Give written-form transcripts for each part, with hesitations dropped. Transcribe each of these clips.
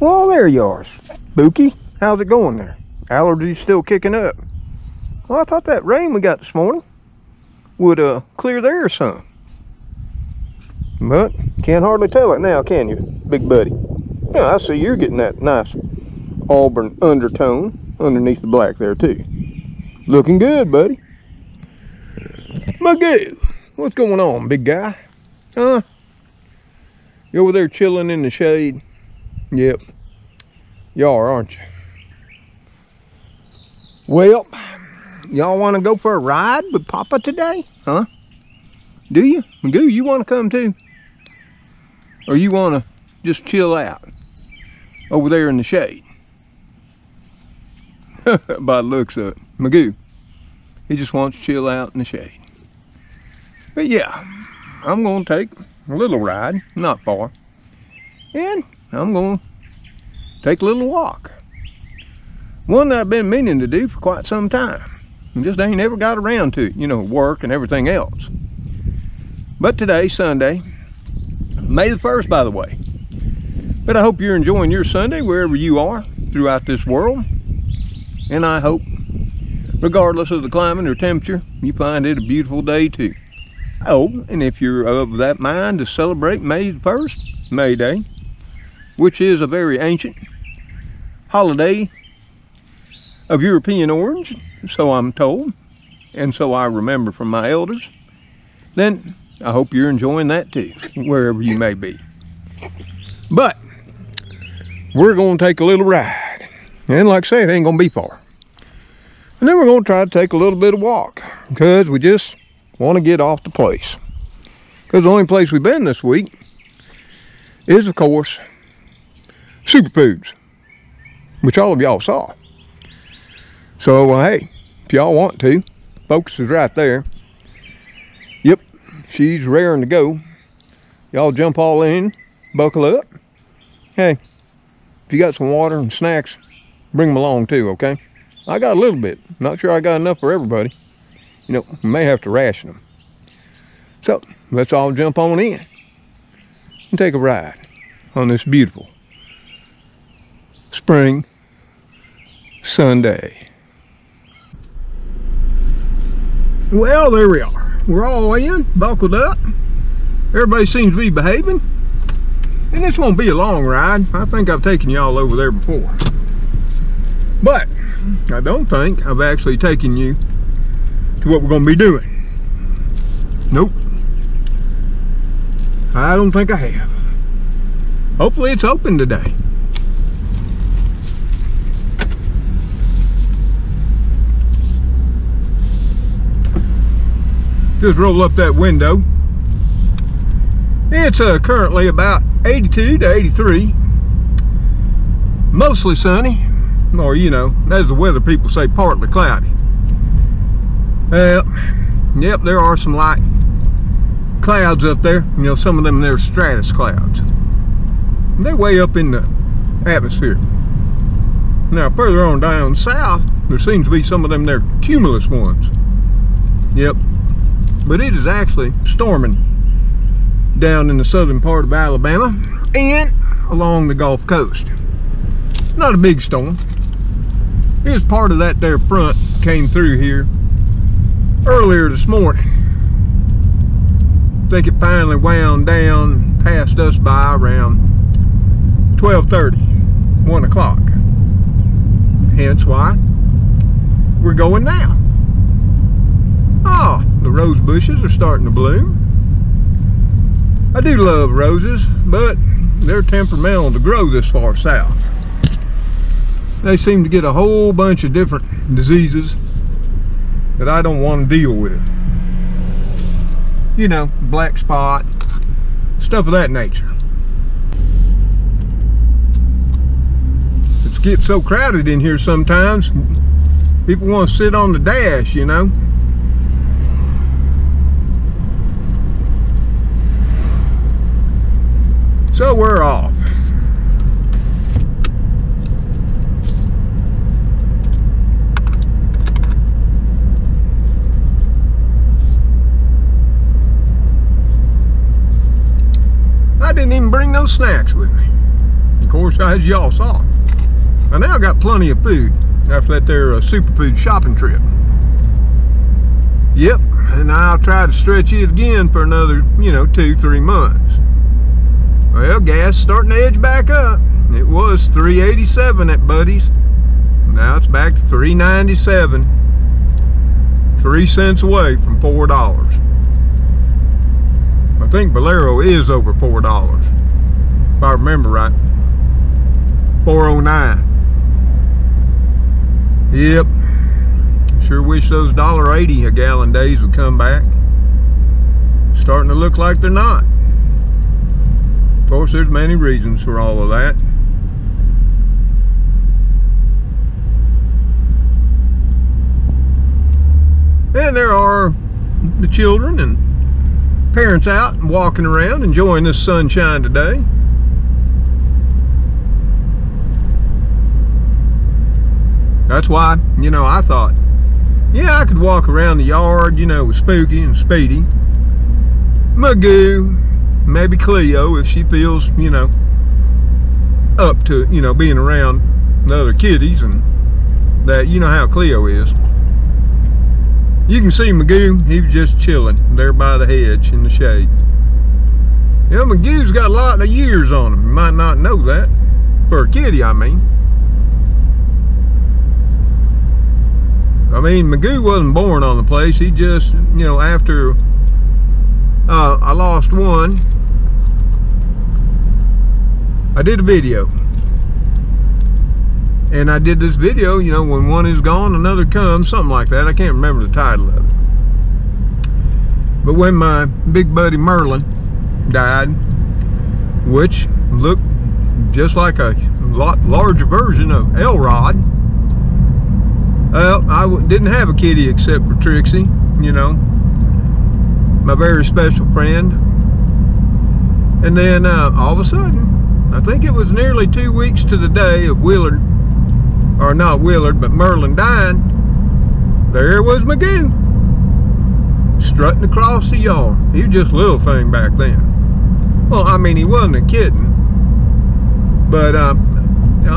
Well, there you are, Spooky. How's it going there? Allergies still kicking up? Well, I thought that rain we got this morning would clear the air some. But can't hardly tell it now, can you, big buddy? Yeah, I see you're getting that nice auburn undertone underneath the black there too. Looking good, buddy. Magoo, what's going on, big guy? Huh? You over there chilling in the shade? Yep, you are, aren't you? Well, y'all want to go for a ride with Papa today? Huh? Do you? Magoo, you want to come too? Or you want to just chill out over there in the shade? By the looks of it. Magoo, he just wants to chill out in the shade. But yeah, I'm going to take a little ride, not far. And I'm going to take a little walk. One that I've been meaning to do for quite some time. And just ain't ever got around to it, you know, work and everything else. But today's Sunday, May the 1st, by the way. But I hope you're enjoying your Sunday wherever you are throughout this world. And I hope, regardless of the climate or temperature, you find it a beautiful day too. Oh, and if you're of that mind to celebrate May the 1st, May Day, which is a very ancient holiday of European origin, so I'm told, and so I remember from my elders, then I hope you're enjoying that too, wherever you may be. But we're going to take a little ride, and like I say, it ain't going to be far. And then we're going to try to take a little bit of walk, because we just want to get off the place. Because the only place we've been this week is, of course, Superfoods, which all of y'all saw. So, hey, if y'all want to, focus is right there. Yep, she's raring to go. Y'all jump all in, buckle up. Hey, if you got some water and snacks, bring them along too, okay? I got a little bit. Not sure I got enough for everybody. You know, we may have to ration them. So, let's all jump on in and take a ride on this beautiful spring Sunday. Well, there we are. We're all in, buckled up. Everybody seems to be behaving. And this won't be a long ride. I think I've taken y'all over there before. But I don't think I've actually taken you to what we're going to be doing. Nope. I don't think I have. Hopefully it's open today. Just roll up that window. It's currently about 82 to 83. Mostly sunny, or you know, as the weather people say, partly cloudy. Yep, there are some light clouds up there. You know, some of them they're stratus clouds. They're way up in the atmosphere. Now further on down south, there seems to be some of them there cumulus ones. Yep. But it is actually storming down in the southern part of Alabama and along the Gulf Coast. Not a big storm. It was part of that there front came through here earlier this morning. I think it finally wound down past us by around 12:30, 1 o'clock. Hence why we're going now. Oh, the rose bushes are starting to bloom. I do love roses, but they're temperamental to grow this far south. They seem to get a whole bunch of different diseases that I don't want to deal with. You know, black spot, stuff of that nature. It gets so crowded in here sometimes, people want to sit on the dash, you know. So we're off. I didn't even bring no snacks with me. Of course, as y'all saw. I now got plenty of food after that there superfood shopping trip. Yep, and I'll try to stretch it again for another, 2-3 months. Well, gas starting to edge back up. It was $3.87 at Buddy's. Now it's back to $3.97. 3 cents away from $4. I think Bolero is over $4, if I remember right. $4.09. Yep. Sure wish those $1.80 a gallon days would come back. Starting to look like they're not. Of course, there's many reasons for all of that. And there are the children and parents out and walking around enjoying this sunshine today. That's why, I thought, yeah, I could walk around the yard, with Spooky and Speedy, Magoo, maybe Cleo if she feels, up to, being around the other kitties, and that, how Cleo is. You can see Magoo, he was just chilling there by the hedge in the shade. Magoo's got a lot of years on him. You might not know that. For a kitty, I mean. Magoo wasn't born on the place. He just, after I lost one, I did a video. And I did this video, when one is gone, another comes, something like that. I can't remember the title of it. But when my big buddy Merlin died, which looked just like a lot larger version of Elrod, well, I didn't have a kitty except for Trixie, my very special friend. And then all of a sudden, I think it was nearly 2 weeks to the day of Willard, or not Willard, but Merlin dying, there was Magoo, strutting across the yard. He was just a little thing back then. Well, he wasn't a kitten, but I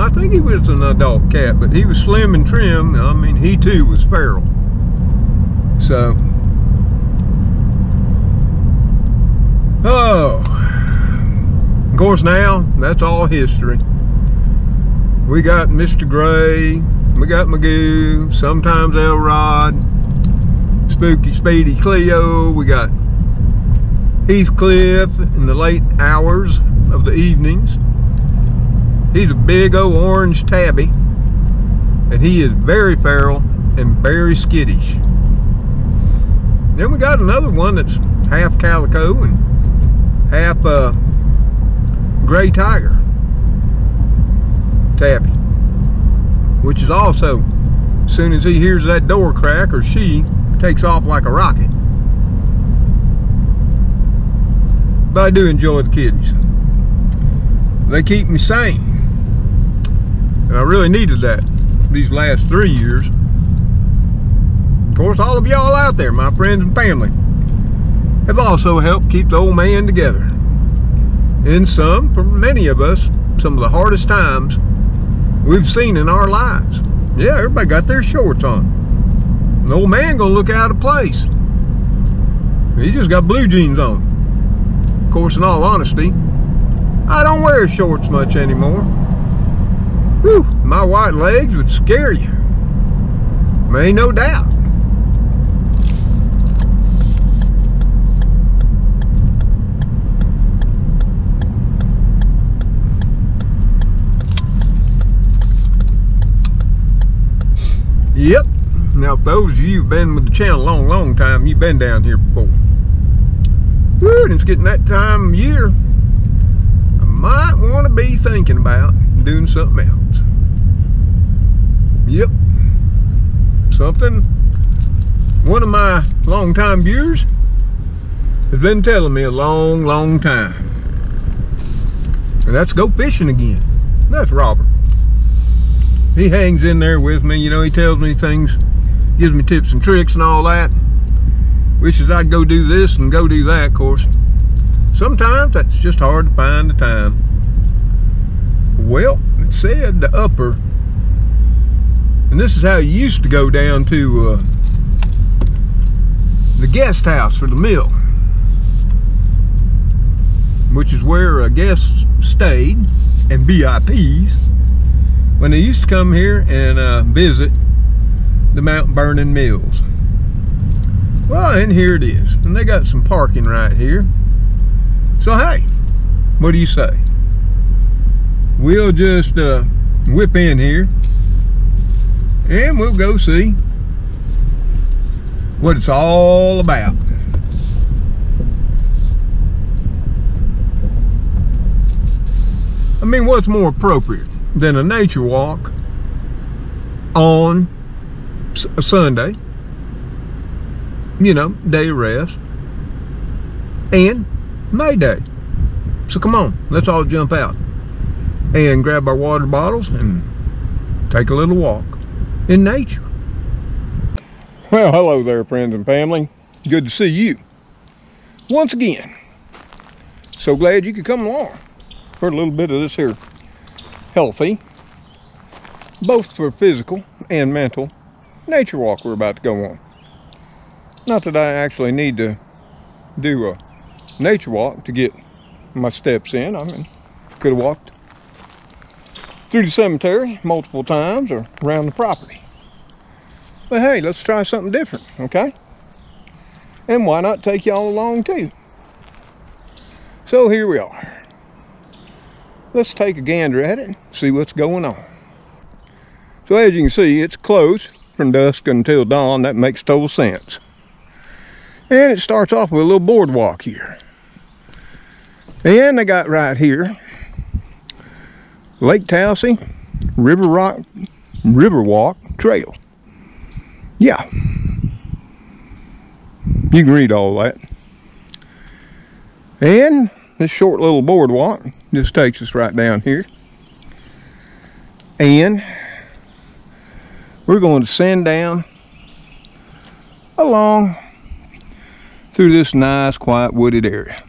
think he was an adult cat, but he was slim and trim. He too was feral. So, of course now, that's all history. We got Mr. Gray, we got Magoo, sometimes Elrod, Spooky, Speedy, Cleo, we got Heathcliff in the late hours of the evenings. He's a big old orange tabby, and he is very feral and very skittish. Then we got another one that's half calico and half gray tiger tabby, which is also, as soon as he hears that door crack, or she takes off like a rocket. But I do enjoy the kitties. They keep me sane. And I really needed that these last 3 years. Of course, all of y'all out there, my friends and family, have also helped keep the old man together. In for many of us, some of the hardest times we've seen in our lives. Yeah, everybody got their shorts on. The old man gonna look out of place. He just got blue jeans on. Of course, in all honesty, I don't wear shorts much anymore. Whew, my white legs would scare you. Ain't no doubt. Yep. Now, for those of you who've been with the channel a long time, you've been down here before. Woo, it's getting that time of year. I might want to be thinking about doing something else. Yep. Something one of my longtime viewers has been telling me a long time. And that's go fishing again. That's Robert. He hangs in there with me, he tells me things, gives me tips and tricks and all that. Wishes I'd go do this and go do that, of course. Sometimes that's just hard to find the time. Well, it said the upper, and this is how you used to go down to the guest house for the mill, which is where guests stayed and VIPs when they used to come here and visit the Mount Vernon Mills. Well, and here it is, and they got some parking right here. So hey, what do you say? We'll just whip in here and we'll go see what it's all about. I mean, what's more appropriate than a nature walk on a Sunday, you know, day of rest, and May Day. So come on, let's all jump out and grab our water bottles and take a little walk in nature. Well, hello there, friends and family. Good to see you once again. So glad you could come along for a little bit of this here healthy, both for physical and mental, nature walk we're about to go on. Not that I actually need to do a nature walk to get my steps in. I mean, could have walked through the cemetery multiple times or around the property. But hey, let's try something different, okay? And why not take y'all along too? So here we are. Let's take a gander at it and see what's going on. So as you can see, it's closed from dusk until dawn. That makes total sense. And it starts off with a little boardwalk here. And they got right here Lake Talsi Riverwalk Trail. Yeah, you can read all that. And this short little boardwalk just takes us right down here. And we're going to send down along through this nice, quiet, wooded area.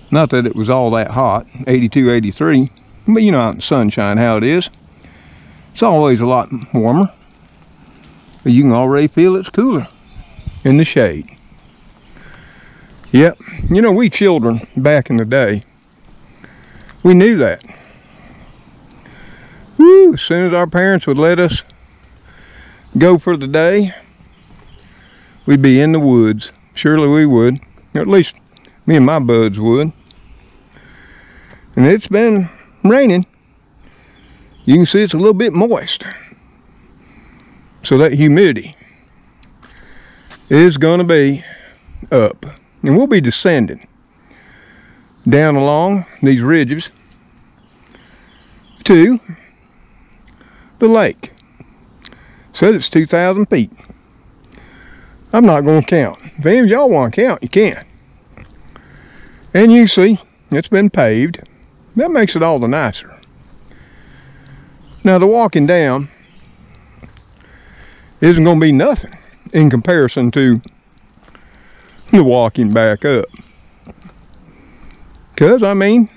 Not that it was all that hot, 82, 83, but you know out in the sunshine how it is. It's always a lot warmer, but you can already feel it's cooler in the shade. Yep, you know, we children back in the day, we knew that. Woo, as soon as our parents would let us go for the day, we'd be in the woods. Surely we would, or at least me and my buds would. And it's been raining. You can see it's a little bit moist. So that humidity is going to be up. And we'll be descending down along these ridges to the lake. Said it's 2,000 feet. I'm not going to count. If any of y'all want to count, you can. And you see, it's been paved. That makes it all the nicer. Now the walking down isn't going to be nothing in comparison to the walking back up. Because, I mean,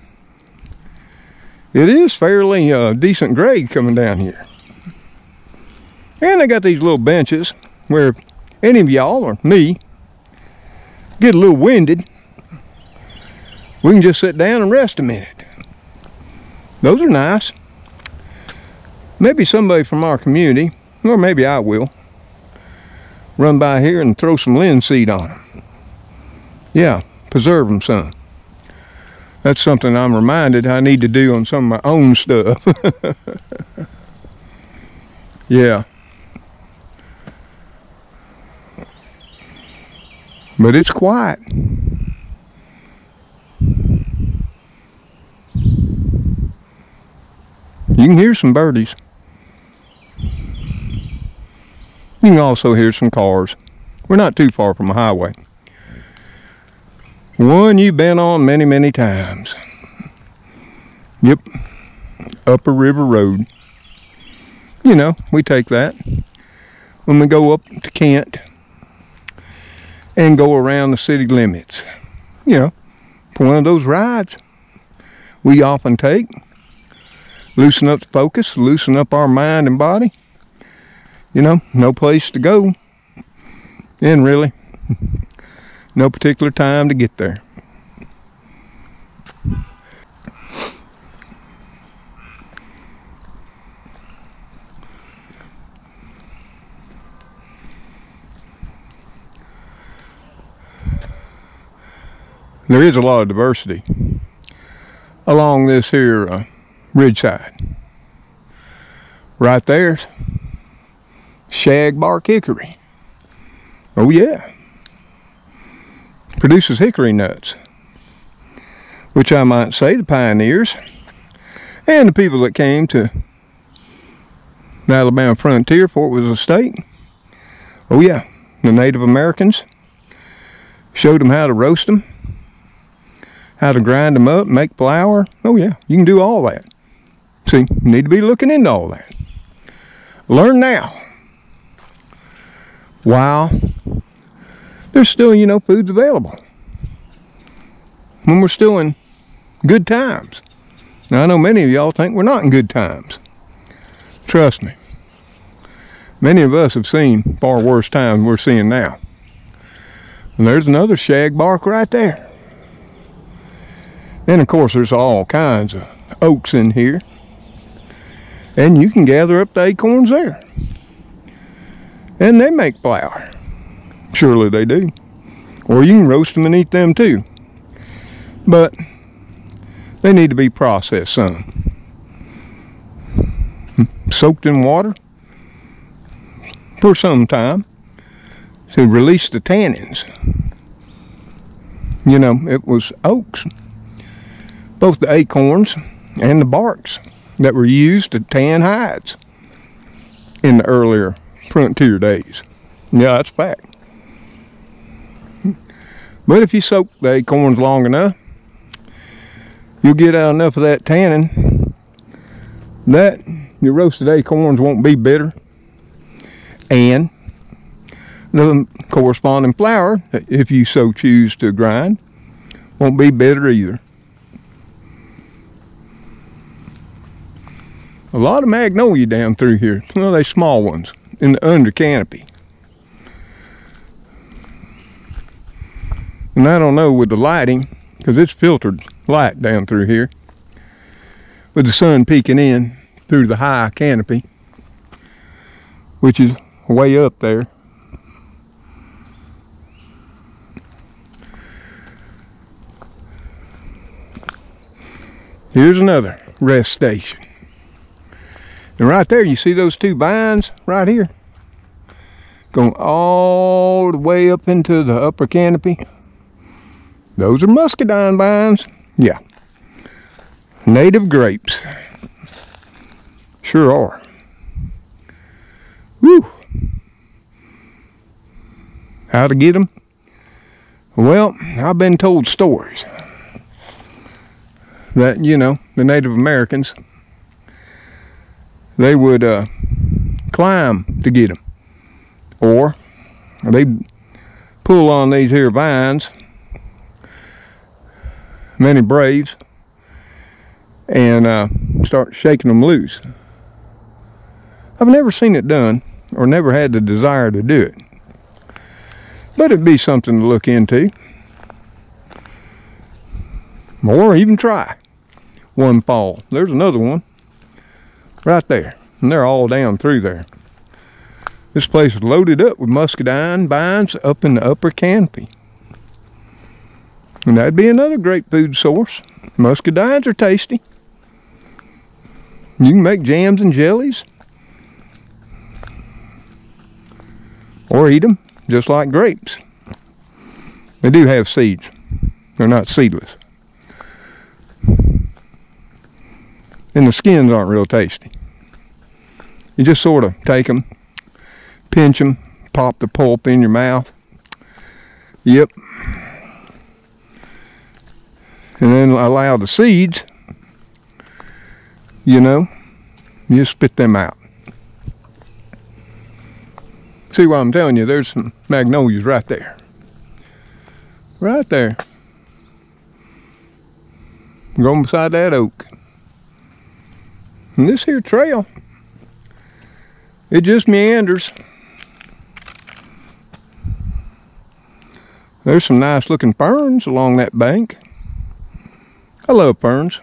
it is fairly decent grade coming down here. And they got these little benches where if any of y'all or me get a little winded, we can just sit down and rest a minute. Those are nice. Maybe somebody from our community, or maybe I will, run by here and throw some linseed on them. Yeah, preserve them some. That's something I'm reminded I need to do on some of my own stuff. Yeah. But it's quiet. You can hear some birdies. You can also hear some cars. We're not too far from a highway. One you've been on many, many times. Yep. Upper River Road. You know, we take that when we go up to Kent and go around the city limits. You know, for one of those rides we often take loosen up the focus, loosen up our mind and body. You know, no place to go. And really, no particular time to get there. There is a lot of diversity along this here ridgeside. Right there's shagbark hickory. Oh yeah. Produces hickory nuts, which I might say the pioneers and the people that came to the Alabama frontier, Fort Worth Estate. Oh yeah, the Native Americans showed them how to roast them, how to grind them up, make flour. Oh yeah, you can do all that. See, you need to be looking into all that. Learn now. While there's still, you know, food's available. When we're still in good times. Now I know many of y'all think we're not in good times. Trust me. Many of us have seen far worse times than we're seeing now. And there's another shagbark right there. And of course there's all kinds of oaks in here. And you can gather up the acorns there. And they make flour. Surely they do. Or you can roast them and eat them too. But they need to be processed some. Soaked in water for some time to release the tannins. You know, it was oaks. Both the acorns and the barks that were used to tan hides in the earlier frontier days. Yeah, that's a fact. But if you soak the acorns long enough, you'll get out enough of that tannin that your roasted acorns won't be bitter, and the corresponding flour, if you so choose to grind, won't be bitter either. A lot of magnolia down through here. Well, they small ones in the under canopy. And I don't know with the lighting, because it's filtered light down through here, with the sun peeking in through the high canopy, which is way up there. Here's another rest station. And right there, you see those two vines right here? Going all the way up into the upper canopy. Those are muscadine vines. Yeah. Native grapes. Sure are. Woo. How to get them? Well, I've been told stories that, you know, the Native Americans, they would climb to get them, or they'd pull on these here vines, many braves, and start shaking them loose. I've never seen it done, or never had the desire to do it, but it'd be something to look into, or even try one fall. There's another one right there, and they're all down through there. This place is loaded up with muscadine vines up in the upper canopy. And that'd be another great food source. Muscadines are tasty. You can make jams and jellies, or eat them just like grapes. They do have seeds. They're not seedless. And the skins aren't real tasty. You just sort of take them, pinch them, pop the pulp in your mouth. Yep. And then allow the seeds, you know, you just spit them out. See what I'm telling you? There's some magnolias right there. Right there. Going beside that oak. And this here trail, it just meanders. There's some nice looking ferns along that bank. I love ferns.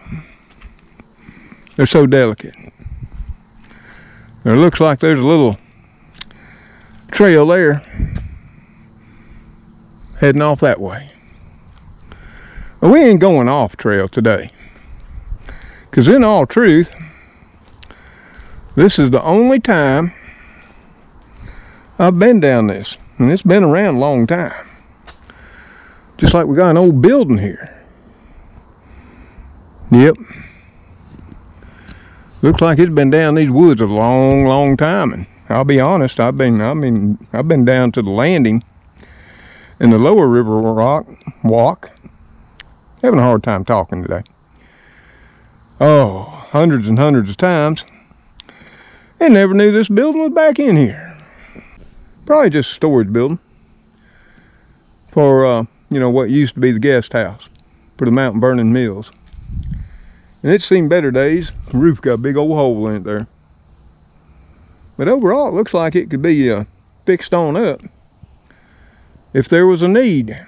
They're so delicate. There looks like there's a little trail there heading off that way. But we ain't going off trail today, because in all truth, this is the only time I've been down this, and it's been around a long time. Just like we got an old building here. Yep. Looks like it's been down these woods a long, long time, and I'll be honest, I've been down to the landing in the lower Riverwalk. Having a hard time talking today. Oh, hundreds and hundreds of times. And never knew this building was back in here. Probably just a storage building for, you know, what used to be the guest house for the mountain burning mills. And it's seen better days. The roof got a big old hole in it there. But overall, it looks like it could be fixed on up if there was a need.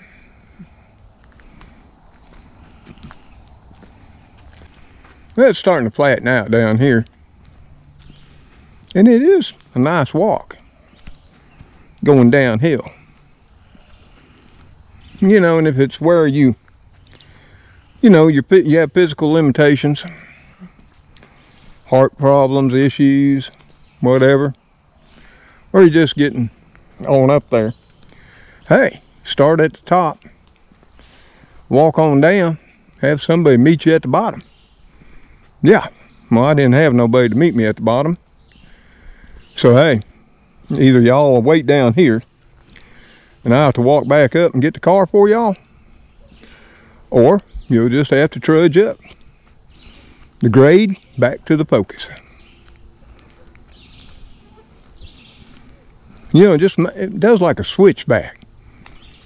Well, it's starting to flatten out down here. And it is a nice walk going downhill. You know, and if it's where you know, you have physical limitations, heart problems, issues, whatever, or you're just getting on up there, hey, start at the top, walk on down, have somebody meet you at the bottom. Yeah, well, I didn't have nobody to meet me at the bottom, so hey, either y'all will wait down here and I have to walk back up and get the car for y'all, or you'll just have to trudge up the grade back to the focus. You know, it does like a switchback.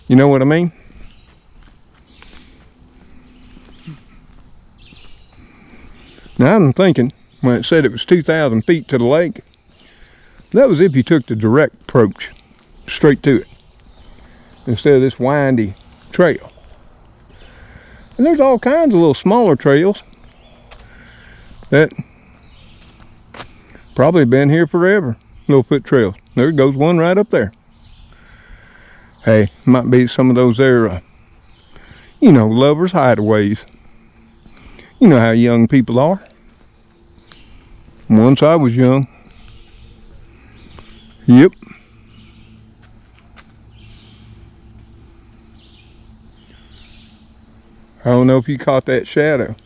You know what I mean? Now I'm thinking, when it said it was 2,000 feet to the lake, that was if you took the direct approach straight to it, instead of this windy trail. And there's all kinds of little smaller trails that probably been here forever. Little foot trails. There goes one right up there. Hey, might be some of those there, you know, lovers' hideaways. You know how young people are. Once I was young. Yep. I don't know if you caught that shadow,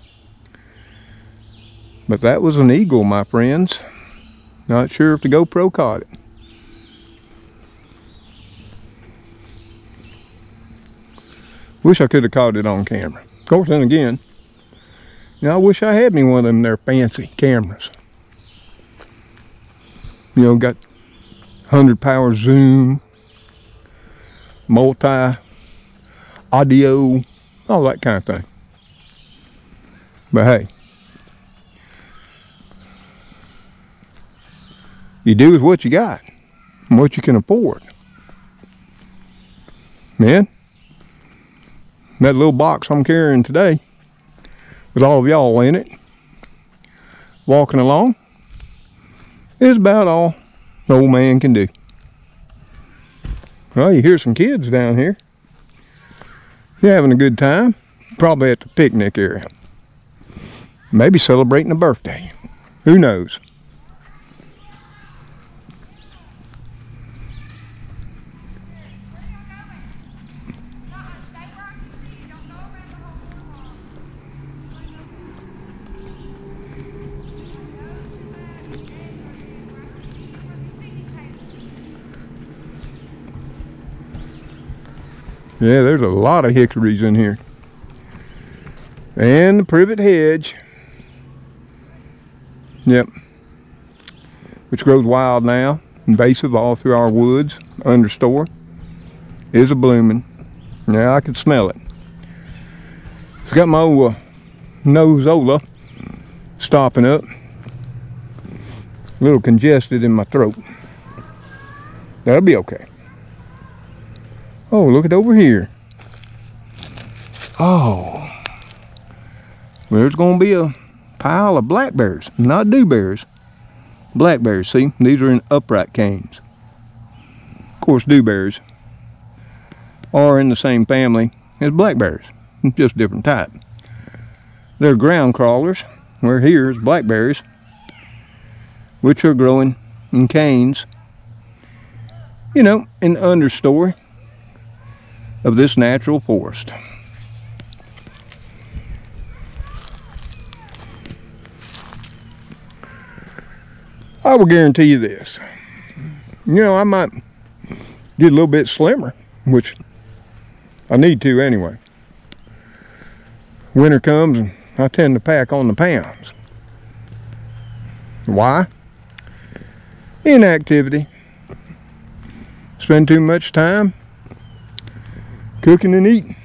but that was an eagle, my friends. Not sure if the GoPro caught it. Wish I could have caught it on camera. Of course, then again, you know, I wish I had me one of them there fancy cameras. You know, got 100 power zoom, multi audio, all that kind of thing. But hey, you do with what you got and what you can afford. Man, that little box I'm carrying today with all of y'all in it, walking along, is about all the old man can do. Well, you hear some kids down here. You're having a good time, probably at the picnic area. Maybe celebrating a birthday. Who knows? Yeah, there's a lot of hickories in here. And the privet hedge. Yep. Which grows wild now, invasive all through our woods, understore, is a blooming. Yeah, I can smell it. It's got my old nozola stopping up. A little congested in my throat. That'll be okay. Oh, look at over here. Oh. There's going to be a pile of blackberries, not dewberries. Blackberries, see? These are in upright canes. Of course, dewberries are in the same family as blackberries, just different type. They're ground crawlers, where here's blackberries, which are growing in canes, you know, in the understory of this natural forest. I will guarantee you this. You know, I might get a little bit slimmer, which I need to anyway. Winter comes and I tend to pack on the pounds. Why? Inactivity. Spend too much time cooking and eating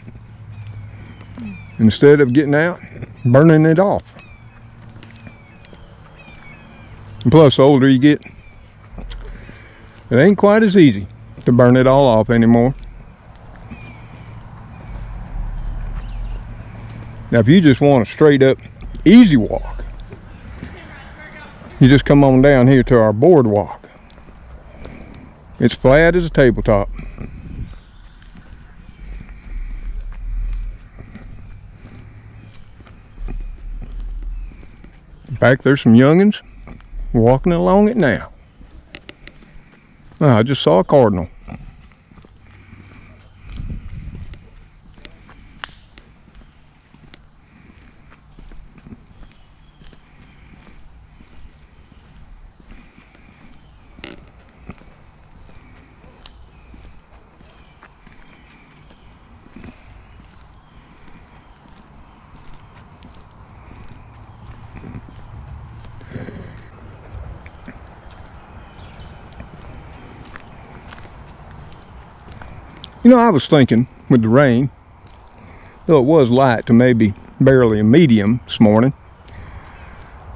instead of getting out, burning it off. And plus, the older you get, it ain't quite as easy to burn it all off anymore. Now, if you just want a straight up easy walk, you just come on down here to our boardwalk. It's flat as a tabletop. In fact, there's some youngins walking along it now. Oh, I just saw a cardinal. You know, I was thinking with the rain, though it was light to maybe barely a medium this morning,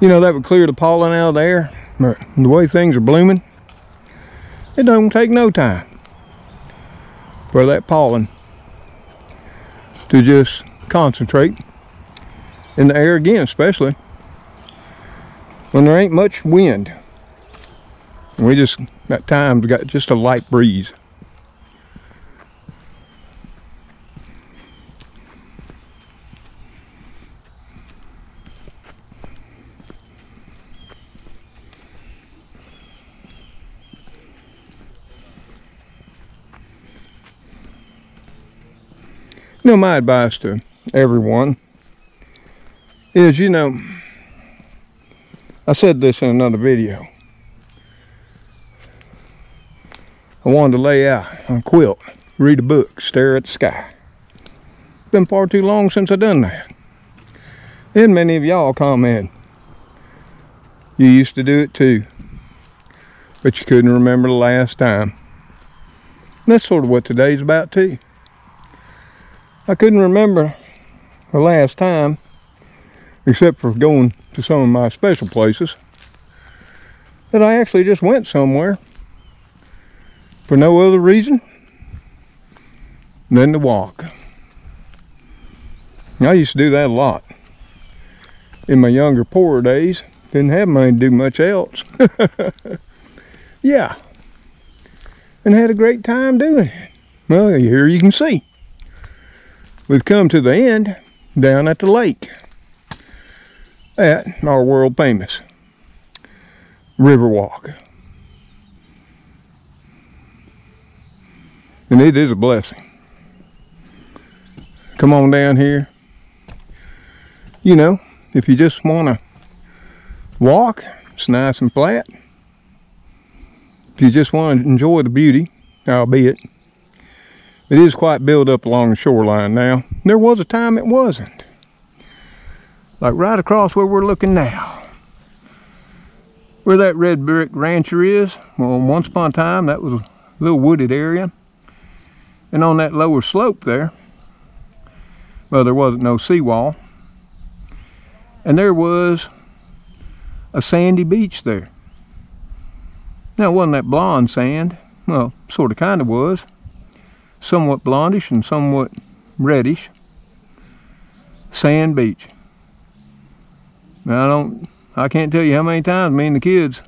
you know, that would clear the pollen out of the air. But the way things are blooming, it don't take no time for that pollen to just concentrate in the air again, especially when there ain't much wind. And we just, at times, got just a light breeze. You know, my advice to everyone is, you know, I said this in another video. I wanted to lay out on a quilt, read a book, stare at the sky. It's been far too long since I've done that. And many of y'all comment, you used to do it too, but you couldn't remember the last time. And that's sort of what today's about too. I couldn't remember the last time, except for going to some of my special places, that I actually just went somewhere for no other reason than to walk. I used to do that a lot. In my younger, poorer days, didn't have money to do much else. Yeah, and had a great time doing it. Well, here you can see. We've come to the end down at the lake at our world famous Riverwalk. And it is a blessing. Come on down here. You know, if you just want to walk, it's nice and flat. If you just want to enjoy the beauty, albeit it is quite built up along the shoreline now. There was a time it wasn't. Like right across where we're looking now. Where that red brick rancher is, well, once upon a time that was a little wooded area. And on that lower slope there, well, there wasn't no seawall. And there was a sandy beach there. Now, it wasn't that blonde sand. Well, sort of kind of was. Somewhat blondish and somewhat reddish. Sand beach. Now, I can't tell you how many times me and the kids,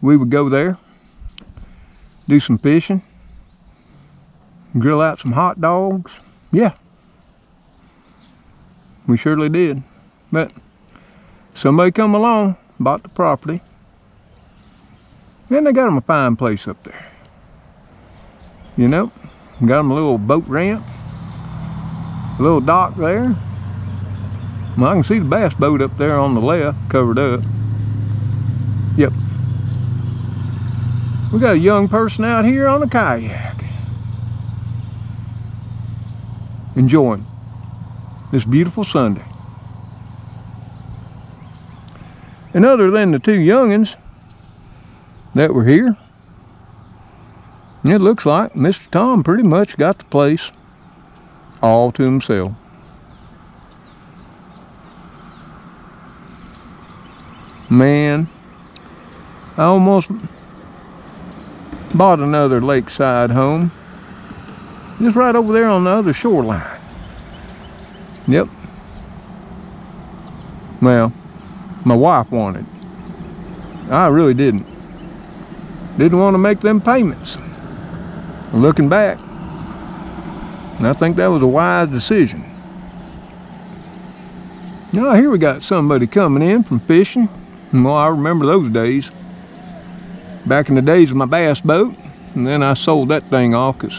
we would go there, do some fishing, grill out some hot dogs. Yeah, we surely did. But somebody come along, bought the property, and they got them a fine place up there. You know, got them a little boat ramp, a little dock there. Well, I can see the bass boat up there on the left, covered up. Yep. We got a young person out here on a kayak, enjoying this beautiful Sunday. And other than the two youngins that were here, it looks like Mr. Tom pretty much got the place all to himself. Man, I almost bought another lakeside home just right over there on the other shoreline. Yep. Well, my wife wanted. I really didn't. Didn't want to make them payments. Looking back, I think that was a wise decision. Now here we got somebody coming in from fishing. Well, I remember those days. Back in the days of my bass boat, and then I sold that thing off because,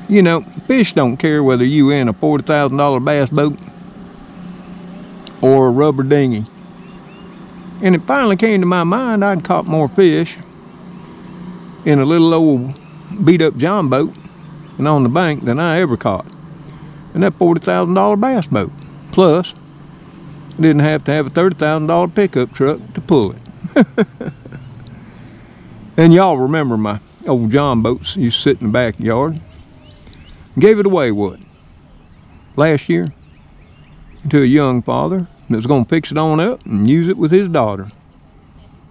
you know, fish don't care whether you in a $40,000 bass boat or a rubber dinghy. And it finally came to my mind I'd caught more fish in a little old beat-up John boat and on the bank than I ever caught in that $40,000 bass boat. Plus, I didn't have to have a $30,000 pickup truck to pull it. And y'all remember my old John boats used to sit in the backyard. Gave it away, what, last year, to a young father that was going to fix it on up and use it with his daughter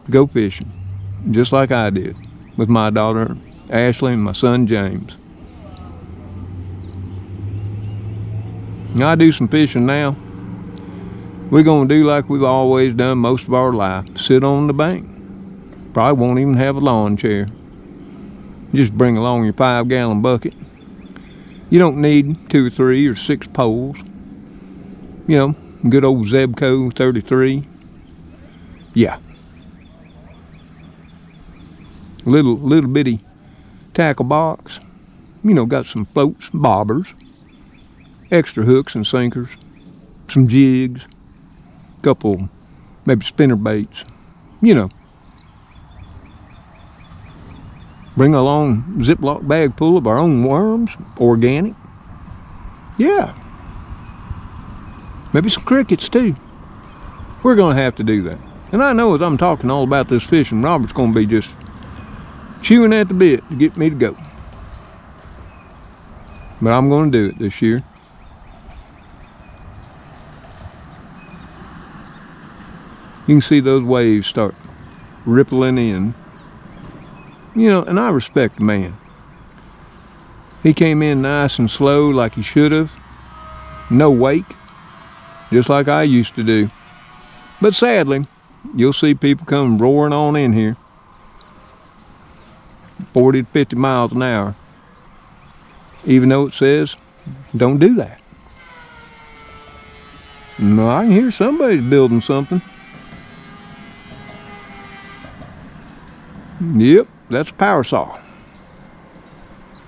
to go fishing, just like I did with my daughter Ashley and my son James. Now, I do some fishing now. We're going to do like we've always done most of our life. Sit on the bank. Probably won't even have a lawn chair. Just bring along your 5-gallon bucket. You don't need 2 or 3 or 6 poles. You know, good old Zebco 33. Yeah. Little bitty tackle box. You know, got some floats, bobbers, extra hooks and sinkers, some jigs, couple maybe spinner baits, you know. Bring along a Ziploc bag full of our own worms, organic. Yeah. Maybe some crickets too. We're gonna have to do that. And I know as I'm talking all about this fishing, Robert's gonna be just chewing at the bit to get me to go. But I'm gonna do it this year. You can see those waves start rippling in. You know, and I respect the man. He came in nice and slow like he should have. No wake, just like I used to do. But sadly, you'll see people come roaring on in here 40 to 50 miles an hour, even though it says don't do that. No, I can hear somebody's building something. Yep, that's a power saw.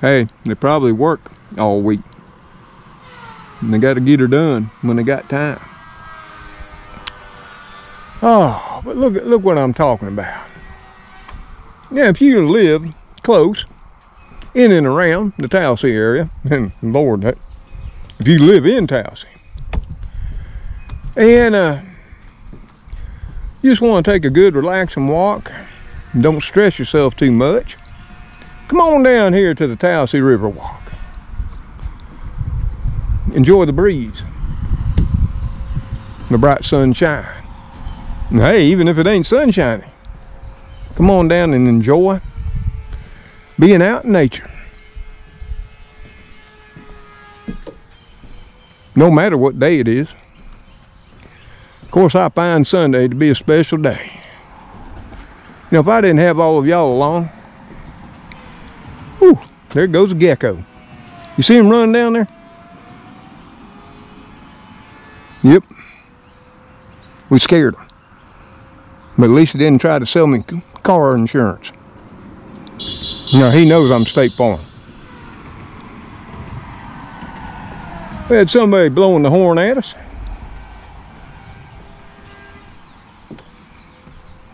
Hey, they probably work all week, and they got to get her done when they got time. Oh, but look what I'm talking about. Yeah, if you live close in and around the Talsi area, and Lord, if you live in Talsi, and you just want to take a good relaxing walk, don't stress yourself too much, come on down here to the Talsi Riverwalk. Enjoy the breeze, the bright sunshine. And hey, even if it ain't sunshiny, Come on down and enjoy being out in nature. No matter what day it is. Of course, I find Sunday to be a special day. You know, if I didn't have all of y'all along, whew, there goes a gecko. You see him running down there? Yep. We scared him. But at least he didn't try to sell me car insurance. You know, he knows I'm State Farm. We had somebody blowing the horn at us.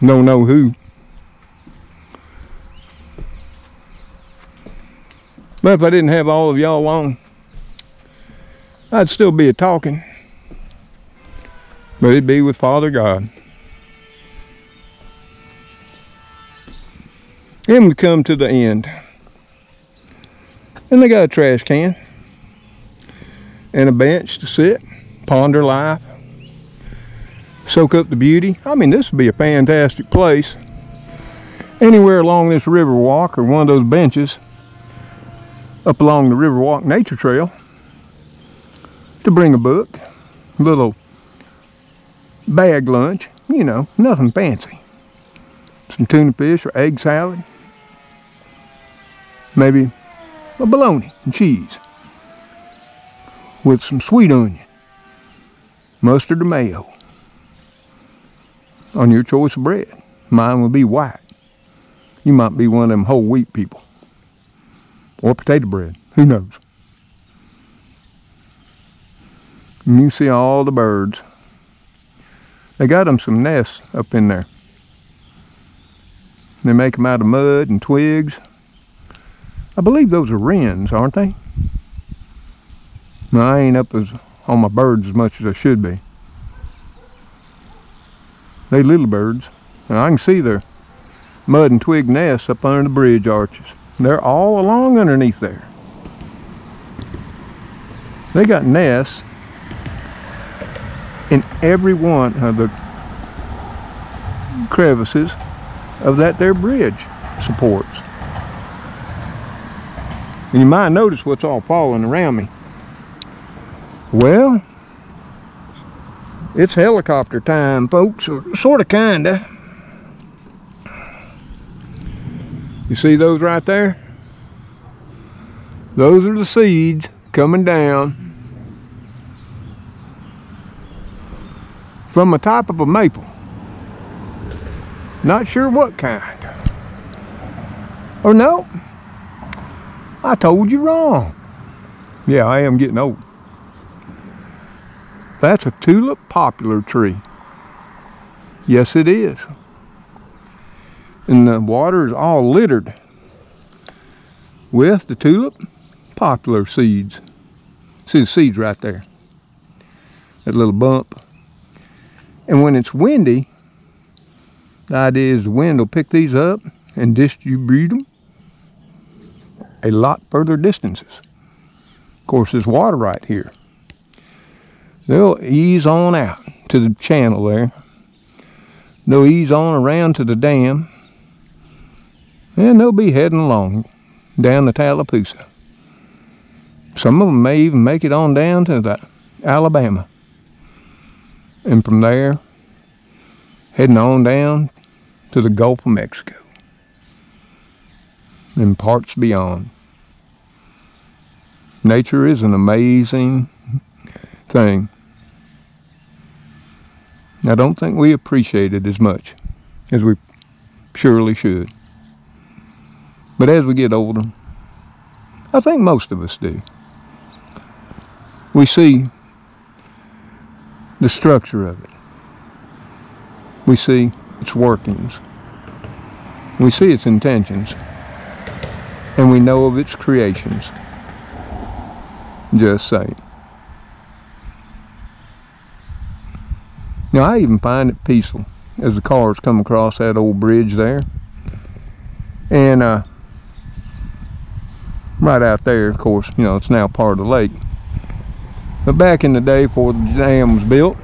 Don't know who. But if I didn't have all of y'all along, I'd still be a-talking. But it'd be with Father God. And we come to the end. And they got a trash can. And a bench to sit, ponder life, soak up the beauty. I mean, this would be a fantastic place. Anywhere along this Riverwalk or one of those benches up along the Riverwalk Nature Trail to bring a book, a little bag lunch, you know, nothing fancy. Some tuna fish or egg salad, maybe a bologna and cheese with some sweet onion, mustard or mayo on your choice of bread. Mine would be white. You might be one of them whole wheat people. Or potato bread, who knows. And you see all the birds. They got them some nests up in there. They make them out of mud and twigs. I believe those are wrens, aren't they? Now, I ain't up on my birds as much as I should be. They little birds. And I can see their mud and twig nests up under the bridge arches. They're all along underneath there. They got nests in every one of the crevices of that there bridge supports. And you might notice what's all falling around me. Well, it's helicopter time, folks, or sort of, kinda. You see those right there? Those are the seeds coming down from the top of a maple. Not sure what kind. Oh no, I told you wrong. Yeah, I am getting old. That's a tulip poplar tree. Yes, it is. And the water is all littered with the tulip poplar seeds. See the seeds right there. That little bump. And when it's windy, the idea is the wind will pick these up and distribute them a lot further distances. Of course, there's water right here. They'll ease on out to the channel there. They'll ease on around to the dam. And they'll be heading along down the Tallapoosa. Some of them may even make it on down to the Alabama. And from there, heading on down to the Gulf of Mexico. And parts beyond. Nature is an amazing thing. I don't think we appreciate it as much as we surely should. But as we get older, I think most of us do. We see the structure of it. We see its workings. We see its intentions. And we know of its creations. Just saying. Now, I even find it peaceful as the cars come across that old bridge there. And right out there, of course, you know, it's now part of the lake. But back in the day before the dam was built,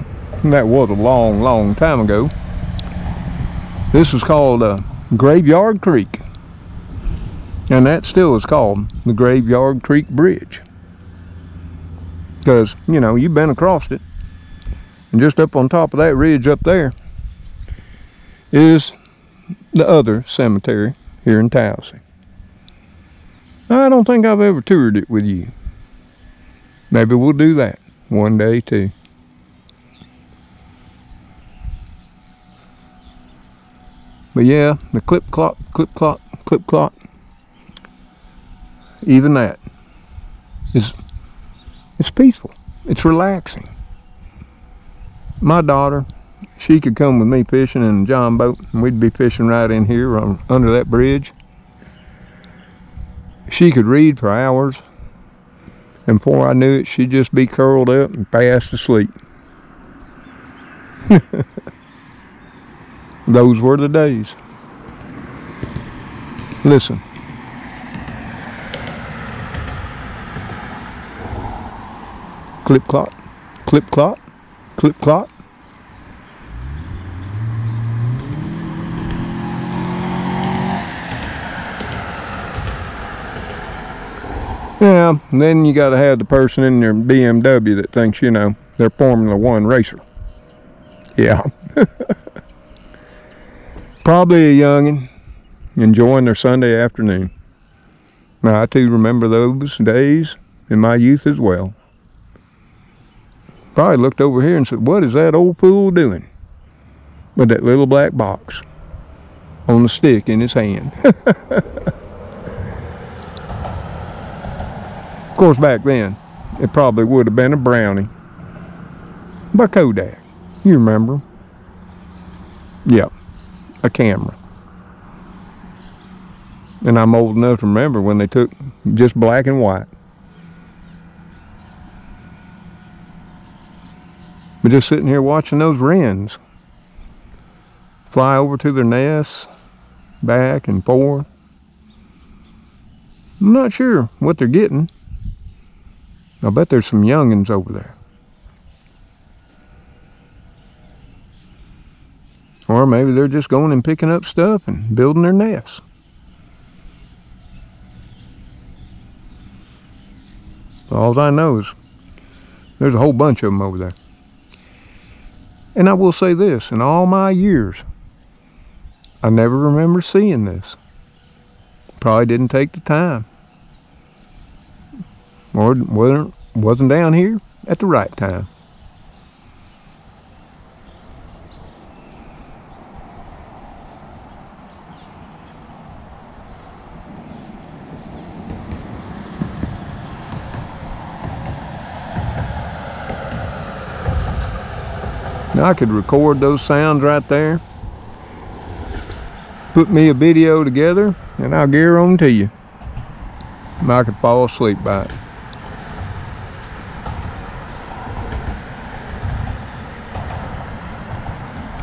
and that was a long, long time ago, this was called Graveyard Creek. And that still is called the Graveyard Creek Bridge. Because, you know, you've been across it. And just up on top of that ridge up there is the other cemetery here in Talsi. I don't think I've ever toured it with you. Maybe we'll do that one day too. But yeah, the clip-clop, clip-clop, clip-clop, even that is, it's peaceful. It's relaxing. My daughter, she could come with me fishing in a john boat, and we'd be fishing right in here under that bridge. She could read for hours, and before I knew it, she'd just be curled up and fast asleep. Those were the days. Listen. Clip-clop, clip-clop, clip-clop. Yeah, and then you got to have the person in their BMW that thinks, you know, they're Formula One racer. Yeah. Probably a youngin' enjoying their Sunday afternoon. Now, I too remember those days in my youth as well. Probably looked over here and said, what is that old fool doing with that little black box on a stick in his hand? Of course, back then, it probably would have been a brownie by Kodak. You remember? Yep, a camera. And I'm old enough to remember when they took just black and white. But just sitting here watching those wrens fly over to their nests, back and forth. I'm not sure what they're getting. I bet there's some youngins over there. Or maybe they're just going and picking up stuff and building their nests. All I know is there's a whole bunch of them over there. And I will say this, in all my years, I never remember seeing this. Probably didn't take the time. Or wasn't down here at the right time. Now I could record those sounds right there, put me a video together, and I'll guarantee you I could fall asleep by it.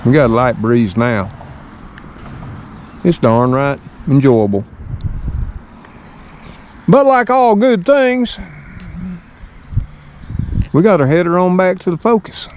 We got a light breeze now. It's darn right enjoyable. But like all good things, we got to head her on back to the focus.